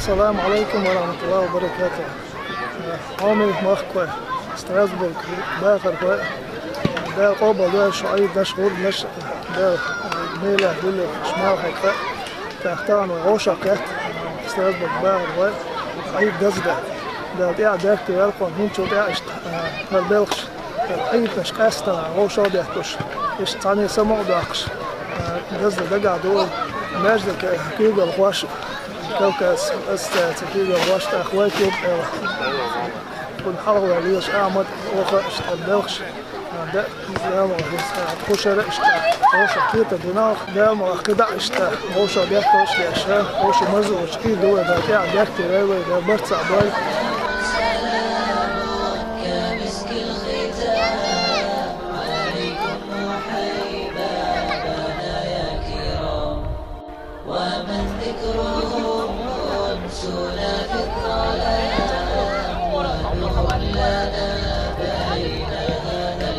السلام عليكم ورحمة الله وبركاته. عامل مخكوة ستراسبورغ باخر كوة ده قوبة ده شعيب ده شغل مش ده ميلة دول شمال حكوة تحتان وغوشة كات ستراسبورغ باخر كوة عيب دزدة ده تيع داكتي يلقون هنشو تيعشت مالبلغش عيب نشقاستا غوشة ديكوش إيش تاني سمو داكش دزدة دقع دول ماجدة كيغا الغواشة كوكاس استاتيكيغا الغواشة أخواتي كل حلوة ليش أعمد وخش البلغش ده دام خوشة خوشة كيتا دماغ دام كده اشتا خوشة بيحكوش لأشياء خوشة مزو وشكي دول ده تيع بيحكي راوي ده برتسع باي. ومن ذكرهم أنسنا في الظلام ونور لنا بين هذا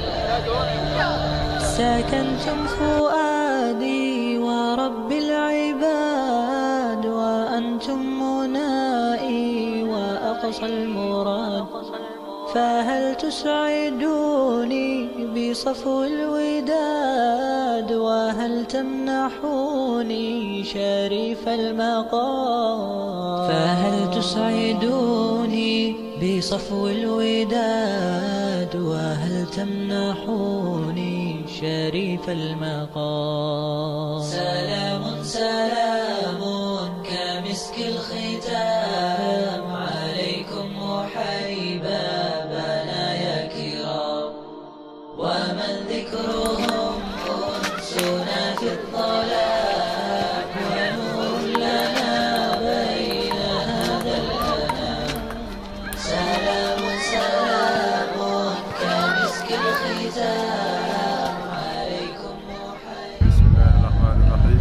الأنام. سكنتم فؤادي ورب العباد وأنتم منائي وأقصى المراد، فهل تسعدوني بصفو الوداد وهل تمنحوني شريف المقام؟ فهل تسعدوني بصفو الوداد وهل تمنحوني شريف المقام؟ سلام سلام كمسك الختام عليكم وحيبا ومن ذكرهم أنسنا في الظلام ونور لنا بين هذا الأنام. سلام سلام كمسك الختام عليكم وحيبا. بسم الله الرحمن الرحيم.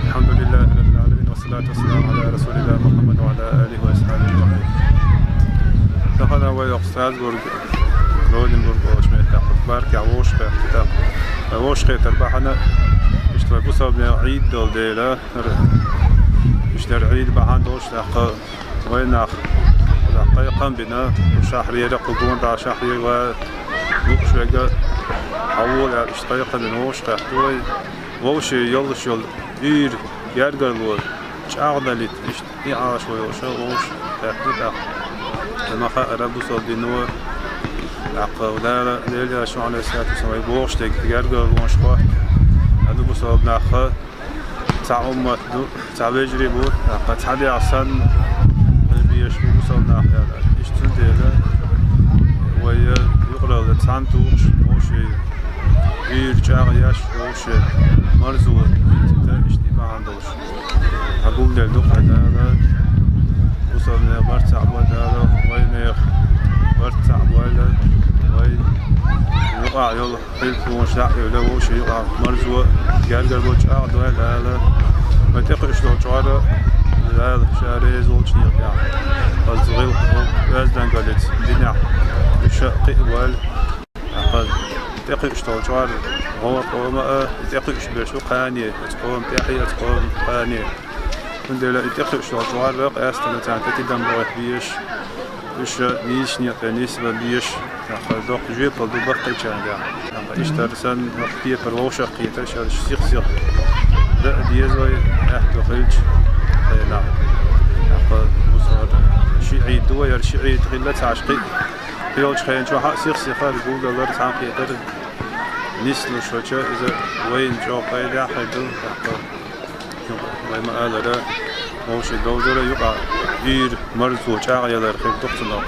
الحمد لله رب العالمين والصلاة والسلام على رسول الله محمد وعلى آله وأصحابه أجمعين. دخلنا ويقصد رودنبورغ وشميت بارك عوش خير عوش خير تربحنا اشتري بوصل عيد دول ديلا اشتري عيد بعد دوش لق وين أخ يقام بنا وشهري رقبون دا شهري ووش وجا حول اشتري قبل وش خير توي وش يلش يل ير يرجع لول شعرنا ليت اشتري عاش وش خير ما خير بوصل دينور ولا ليلة شو على ساعة سوي بوش تك يرجع بوش خا هذا بصوب ناخذ تعوم تعبيجري بو قد حدي عصن بيش بصوب ناخذ يشتري له ويا يقرأ تسانتوش وشي يرجع ياش وشي مرزوق تشتي ما عندوش أقول له دوق هذا بصوب برتع وهذا وين برتع ولا يقع يلا خلف وشاع ولا وش يقع مرزوق جالجر بوش أعد ولا ما تقش لو شعره لا شاري زول شنو يقع الصغير وزن قلت دنيا الشق وال أقل تقش لو شعره هو قوم تقش بشو قانية تقوم تحية تقوم قانية من دولة تقش لو شعره قاستنا تعتقد دم بيش إيش نيش نيت نسبة بيش يعني دوق جيب ولا دوق قيتشان يعني إيش ترسن وقتية بروشة قيتة شاد سيخ لا ديزوي أحد خلج لا يعني وصار شيء دوير شيء تغلت عشقي بيوج خين شو حق سيخ يقول الله تعالى قيتة نسل شوشة إذا وين جو قيدا حدو وما قال لا موش دوزر يقع غير مرزو شاع يدار خير دكتور